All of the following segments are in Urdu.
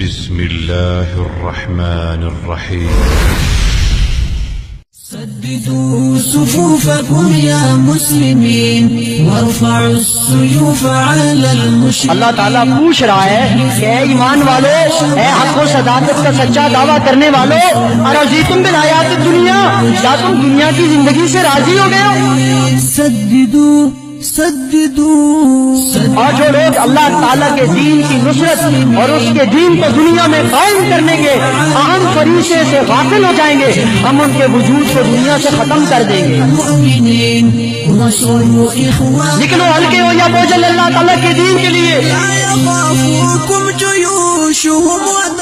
بسم الله الرحمن الرحيم. سددوا صفوفكم يا مسلمين وارفعوا السيوف على المشركين. اللہ تعالیٰ پوچھ رہا ہے کہ اے ایمان والو، اے حق و صداقت کا سچا دعویٰ کرنے والو، ارضیتم بالحیات الدنیا، کیا تم دنیا کی زندگی سے راضی ہو گئے ہو؟ سددوا اور جو لوگ اللہ تعالیٰ کے دین کی نصرت اور اس کے دین کو دنیا میں قائم کرنے کے اہم فریضے سے غافل ہو جائیں گے، ہم ان کے وجود کو دنیا سے ختم کر دیں گے. نکلو ہلکے ہو یا بوجھل اللہ تعالیٰ کے دین کے لیے.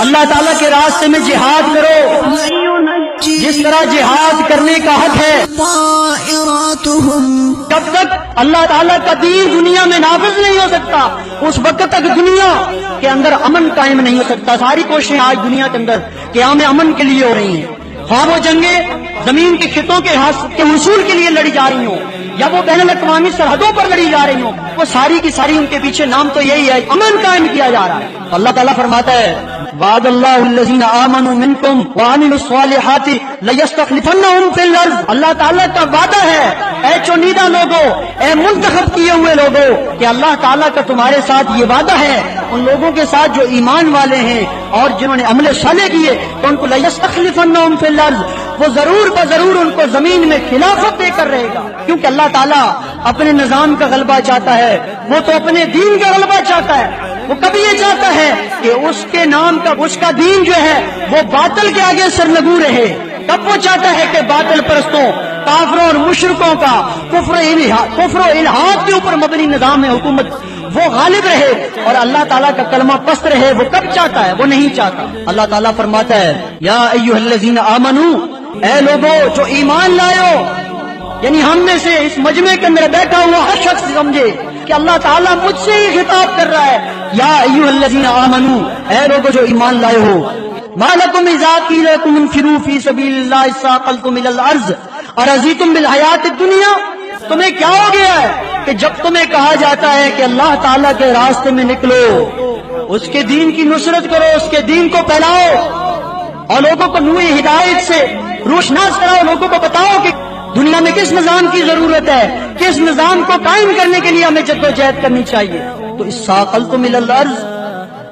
اللہ تعالیٰ کے راستے میں جہاد کرو جس طرح جہاد کرنے کا حق ہے. جب تک اللہ تعالیٰ کا دین دنیا میں نافذ نہیں ہو سکتا، اس وقت تک دنیا کے اندر امن قائم نہیں ہو سکتا. ساری کوششیں آج دنیا کے اندر قیام امن کے لیے ہو رہی ہیں، خواہ وہ جنگیں زمین کے خطوں کے حصول کے لیے لڑی جا رہی ہوں یا وہ بین الاقوامی سرحدوں پر لڑی جا رہی ہوں، وہ ساری کی ساری ان کے پیچھے نام تو یہی ہے، امن قائم کیا جا رہا ہے. اللہ تعالیٰ فرماتا ہے وعد اللہ الذین آمنوا منکم وعملوا الصالحات لیستخلفنہم فی الارض. اللہ تعالیٰ کا وعدہ ہے اے چنیدہ لوگوں، اے منتخب کیے ہوئے لوگوں، کہ اللہ تعالیٰ کا تمہارے ساتھ یہ وعدہ ہے ان لوگوں کے ساتھ جو ایمان والے ہیں اور جنہوں نے عمل صالح کیے تو ان کو لیستخلفنہم فی الارض، وہ ضرور بضرور ان کو زمین میں خلافت دے کر رہے گا. کیونکہ اللہ تعالیٰ اپنے نظام کا غلبہ چاہتا ہے، وہ تو اپنے دین کا غلبہ چاہتا ہے. وہ کبھی یہ چاہتا ہے کہ اس کے نام کا اس کا دین جو ہے وہ باطل کے آگے سرنگو رہے. کب وہ چاہتا ہے کہ باطل پرستوں، کافروں اور مشرکوں کا کفر و الحاد کے اوپر مبنی نظام حکومت وہ غالب رہے اور اللہ تعالیٰ کا کلمہ پست رہے. وہ کب چاہتا ہے؟ وہ نہیں چاہتا. اللہ تعالیٰ فرماتا ہے یا ایھا الذین آمنو، اے لوگوں جو ایمان لائے ہو، یعنی ہم میں سے اس مجمع کے اندر بیٹھا ہوا ہر شخص سمجھے کہ اللہ تعالیٰ مجھ سے ہی خطاب کر رہا ہے. یا ایھا الذین آمنو، اے لوگوں جو ایمان لائے ہو، ما لکم اذا قیل لکم انفروا فی سبیل اللہ اثاقلتم الی الارض ارضیتم بالحیات الدنیا. تمہیں کیا ہو گیا ہے کہ جب تمہیں کہا جاتا ہے کہ اللہ تعالیٰ کے راستے میں نکلو، اس کے دین کی نصرت کرو، اس کے دین کو پھیلاؤ اور لوگوں کو نور ہدایت سے روشناس کراؤ، لوگوں کو بتاؤ کہ دنیا میں کس نظام کی ضرورت ہے، کس نظام کو قائم کرنے کے لیے ہمیں جدوجہد کرنی چاہیے، تو اثاقلتم الی الارض،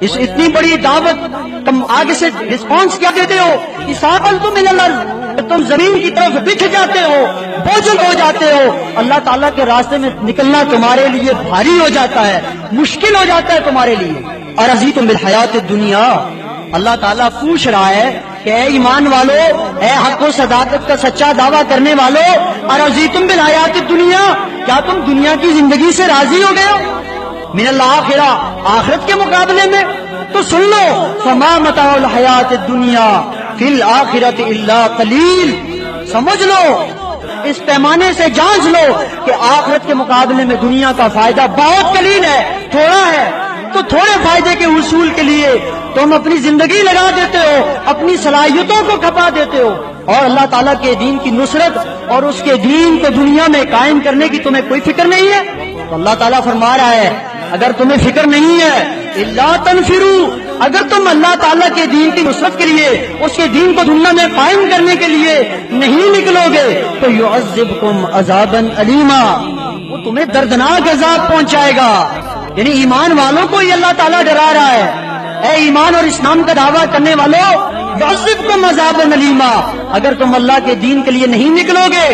اس اتنی بڑی دعوت تم آگے سے رسپانس کیا دیتے ہو؟ اثاقلتم الی الارض، تم زمین کی طرف بچھ جاتے ہو، بوجھل ہو جاتے ہو. اللہ تعالیٰ کے راستے میں نکلنا تمہارے لیے بھاری ہو جاتا ہے، مشکل ہو جاتا ہے تمہارے لیے. ارضیتم بالحیات الدنیا، اللہ تعالیٰ پوچھ رہا ہے کہ اے ایمان والو، اے حق و صداقت کا سچا دعویٰ کرنے والو، ارضیتم بالحیات الدنیا، کیا تم دنیا کی زندگی سے راضی ہو گئے ہو؟ من الآخرہ، آخرت کے مقابلے میں تو سن لو فما متاع الحیات الدنیا فی الآخرۃ الا قلیل. سمجھ لو، اس پیمانے سے جانچ لو کہ آخرت کے مقابلے میں دنیا کا فائدہ بہت قلیل ہے، تھوڑا ہے. تو تھوڑے فائدے کے حصول کے لیے تم اپنی زندگی لگا دیتے ہو، اپنی صلاحیتوں کو کھپا دیتے ہو، اور اللہ تعالیٰ کے دین کی نصرت اور اس کے دین کو دنیا میں قائم کرنے کی تمہیں کوئی فکر نہیں ہے. تو اللہ تعالیٰ فرما رہا ہے اگر تمہیں فکر نہیں ہے، الا تنفروا، اگر تم اللہ تعالیٰ کے دین کی نصرت کے لیے، اس کے دین کو دنیا میں قائم کرنے کے لیے نہیں نکلو گے تو یعذبکم عذابا الیما، وہ تمہیں دردناک عذاب پہنچائے گا. یعنی ایمان والوں کو ہی اللہ تعالیٰ ڈرا رہا ہے، اے ایمان اور اسلام کا دعویٰ کرنے والوں، یعذبکم عذابا الیما، اگر تم اللہ کے دین کے لیے نہیں نکلو گے،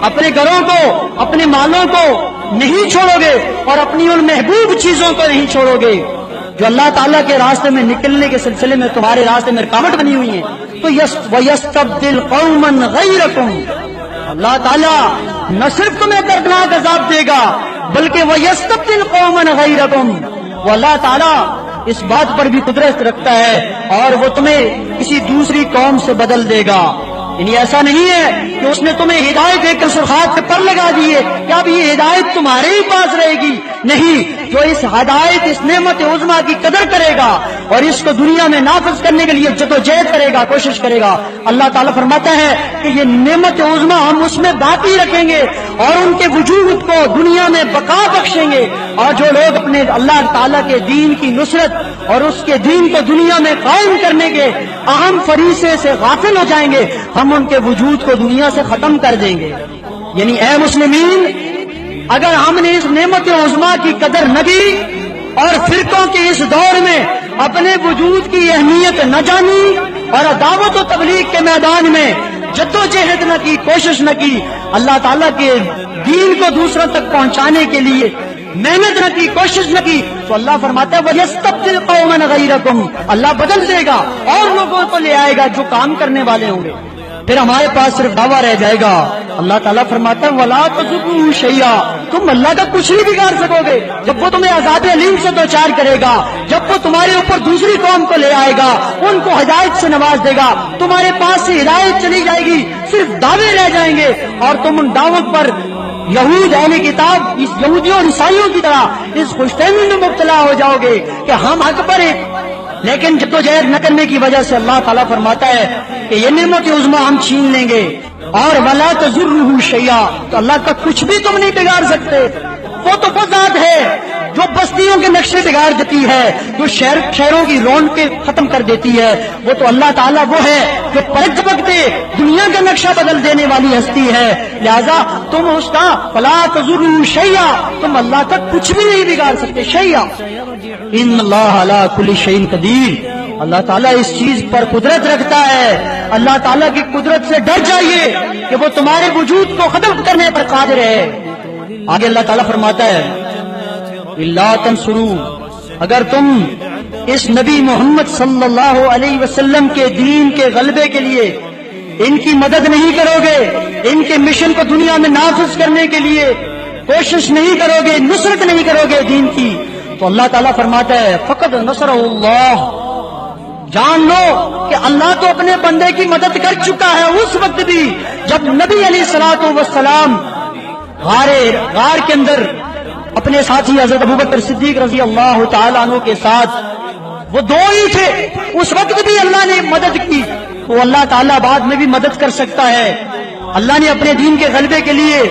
اپنے گھروں کو، اپنے مالوں کو نہیں چھوڑو گے اور اپنی ان محبوب چیزوں کو نہیں چھوڑو گے جو اللہ تعالیٰ کے راستے میں نکلنے کے سلسلے میں تمہارے راستے میں رکاوٹ بنی ہوئی ہیں، تو وَيَسْتَبْدِلْ قَوْمًا غَيْرَكُمْ، اللہ تعالیٰ نہ صرف تمہیں دردناک عذاب دے گا بلکہ وَيَسْتَبْدِلْ قَوْمًا غَيْرَكُمْ، وہ اللہ تعالیٰ اس بات پر بھی قدرت رکھتا ہے اور وہ تمہیں کسی دوسری قوم سے بدل دے گا. یعنی ایسا نہیں ہے کہ اس نے تمہیں ہدایت دے کر سرخات پہ پر لگا دیے کہ اب یہ ہدایت تمہارے ہی پاس رہے گی. نہیں, جو اس ہدایت اس نعمت عظمیٰ کی قدر کرے گا اور اس کو دنیا میں نافذ کرنے کے لیے جدوجہد کرے گا, کوشش کرے گا, اللہ تعالیٰ فرماتا ہے کہ یہ نعمت عظمیٰ ہم اس میں باقی رکھیں گے اور ان کے وجود کو دنیا میں بقا بخشیں گے. اور جو لوگ اپنے اللہ تعالیٰ کے دین کی نصرت اور اس کے دین کو دنیا میں قائم کرنے کے اہم فریضے سے غافل ہو جائیں گے, ہم ان کے وجود کو دنیا سے ختم کر دیں گے. یعنی اے مسلمین, اگر ہم نے اس نعمت عظمیٰ کی قدر نہ کی اور فرقوں کے اس دور میں اپنے وجود کی اہمیت نہ جانی اور دعوت و تبلیغ کے میدان میں جدوجہد نہ کی, کوشش نہ کی, اللہ تعالیٰ کے دین کو دوسروں تک پہنچانے کے لیے محنت نہ کی, کوشش نہ کی, تو اللہ فرماتا ہے وَيَسْتَبْدِلْ قَوْمًا غَيْرَكُمْ, اللہ بدل دے گا اور لوگوں کو لے آئے گا جو کام کرنے والے ہوں گے. پھر ہمارے پاس صرف دعویٰ رہ جائے گا. اللہ تعالیٰ فرماتا ہے وَلَا تَضُرُّوهُ شَيْئًا, تم اللہ کا کچھ نہیں بگاڑ سکو گے. جب وہ تمہیں عذاب علیم سے دوچار کرے گا, جب وہ تمہارے اوپر دوسری قوم کو لے آئے گا, ان کو ہدایت سے نواز دے گا, تمہارے پاس سے ہدایت چلی جائے گی, صرف دعوے رہ جائیں گے اور تم ان دعوت پر یہود اہل کتاب اس یہودیوں اور عیسائیوں کی طرح اس خوش فہمی میں مبتلا ہو جاؤ گے کہ ہم حق پر ہیں. لیکن جدوجہد نہ کرنے کی وجہ سے اللہ تعالیٰ فرماتا ہے کہ یہ نعمت عظمیٰ ہم چھین لیں گے. اور وَلَا تَضُرُّهُ شَيْئًا, تو اللہ کا کچھ بھی تم نہیں بگاڑ سکتے. وہ تو وہ ذات ہے جو بستیوں کے نقشے بگاڑ دیتی ہے, جو شہروں کی رونقیں ختم کر دیتی ہے. وہ تو اللہ تعالیٰ وہ ہے جو پلک جھپکتے دنیا کا نقشہ بدل دینے والی ہستی ہے. لہذا تم اس کا فَلَا تَضُرُّوهُ شَيْئًا, تم اللہ کا کچھ بھی نہیں بگاڑ سکتے. شیئا ان اللہ علی کل شیء قدیر, اللہ تعالیٰ اس چیز پر قدرت رکھتا ہے. اللہ تعالیٰ کی قدرت سے ڈر جائیے کہ وہ تمہارے وجود کو ختم کرنے پر قادر ہے. آگے اللہ تعالیٰ فرماتا ہے اِلَّا تَنْصُرُوا, اگر تم اس نبی محمد صلی اللہ علیہ وسلم کے دین کے غلبے کے لیے ان کی مدد نہیں کرو گے, ان کے مشن کو دنیا میں نافذ کرنے کے لیے کوشش نہیں کرو گے, نصرت نہیں کرو گے دین کی, تو اللہ تعالیٰ فرماتا ہے فَقَدْ نَصَرَهُ اللَّهُ, جان لو کہ اللہ تو اپنے بندے کی مدد کر چکا ہے اس وقت بھی جب نبی علیہ الصلوۃ والسلام غار کے اندر اپنے ساتھی حضرت ابوبکر صدیق رضی اللہ تعالیٰ عنہ کے ساتھ وہ دو ہی تھے, اس وقت بھی اللہ نے مدد کی, تو اللہ تعالیٰ بعد میں بھی مدد کر سکتا ہے. اللہ نے اپنے دین کے غلبے کے لیے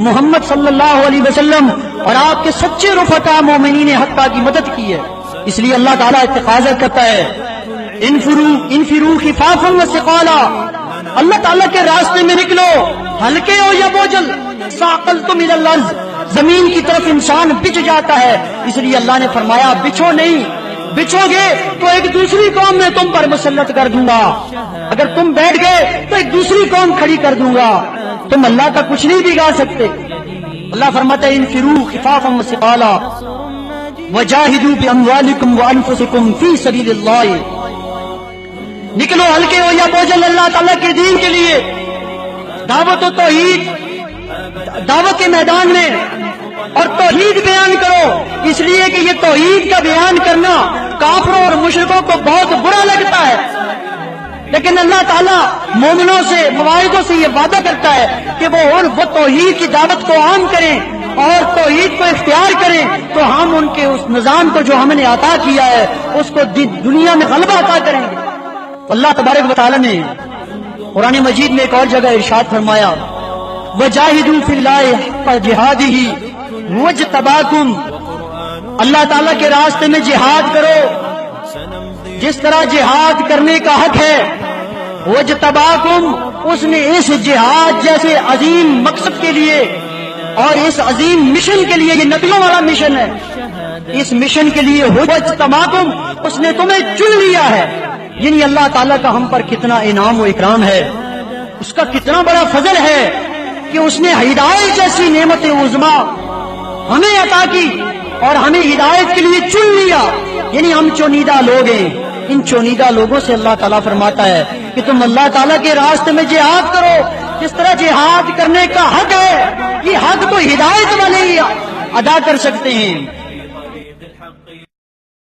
محمد صلی اللہ علیہ وسلم اور آپ کے سچے رفقا مومنین حقہ کی مدد کی ہے. اس لیے اللہ تعالیٰ تقاضا کرتا ہے انفروا خفافا وثقالا, اللہ تعالیٰ کے راستے میں نکلو, ہلکے ہو یا بوجھل, ثاقلتم الی الارض, زمین کی طرف انسان بچ جاتا ہے. اس لیے اللہ نے فرمایا بچھو نہیں, بچھو گے تو ایک دوسری قوم میں تم پر مسلط کر دوں گا, اگر تم بیٹھ گئے تو ایک دوسری قوم کھڑی کر دوں گا, تم اللہ کا کچھ نہیں بگاڑ سکتے. اللہ فرماتا ہے انفروا خفافا وثقالا وجاہدوا باموالکم وانفسکم فی سبیل اللہ, نکلو ہلکے ہو یا بوجھل اللہ تعالیٰ کے دین کے لیے, دعوت و توحید, دعوت کے میدان میں اور توحید بیان کرو. اس لیے کہ یہ توحید کا بیان کرنا کافروں اور مشرکوں کو بہت برا لگتا ہے, لیکن اللہ تعالیٰ مومنوں سے مواعظوں سے یہ وعدہ کرتا ہے کہ وہ توحید کی دعوت کو عام کریں اور توحید کو اختیار کریں, تو ہم ان کے اس نظام کو جو ہم نے عطا کیا ہے اس کو دنیا میں غلبہ عطا کریں گے. اللہ تبارک و تعالیٰ نے قرآن مجید میں ایک اور جگہ ارشاد فرمایا وَجَاهِدُوا فِي اللَّهِ حَقَّ جِهَادِهِ وَاجْتَبَاكُمْ, اللہ تعالیٰ کے راستے میں جہاد کرو جس طرح جہاد کرنے کا حق ہے. وَاجْتَبَاكُمْ, اس نے اس جہاد جیسے عظیم مقصد کے لیے اور اس عظیم مشن کے لیے, یہ نبیوں والا مشن ہے, اس مشن کے لیے وَاجْتَبَاكُمْ, اس نے تمہیں چن لیا ہے. یعنی اللہ تعالیٰ کا ہم پر کتنا انعام و اکرام ہے, اس کا کتنا بڑا فضل ہے کہ اس نے ہدایت جیسی نعمت عظمیٰ ہمیں عطا کی اور ہمیں ہدایت کے لیے چن لیا. یعنی ہم چنیدہ لوگ ہیں. ان چنیدہ لوگوں سے اللہ تعالیٰ فرماتا ہے کہ تم اللہ تعالیٰ کے راستے میں جہاد کرو جس طرح جہاد کرنے کا حق ہے, یہ حق تو ہدایت والے ہی ادا کر سکتے ہیں.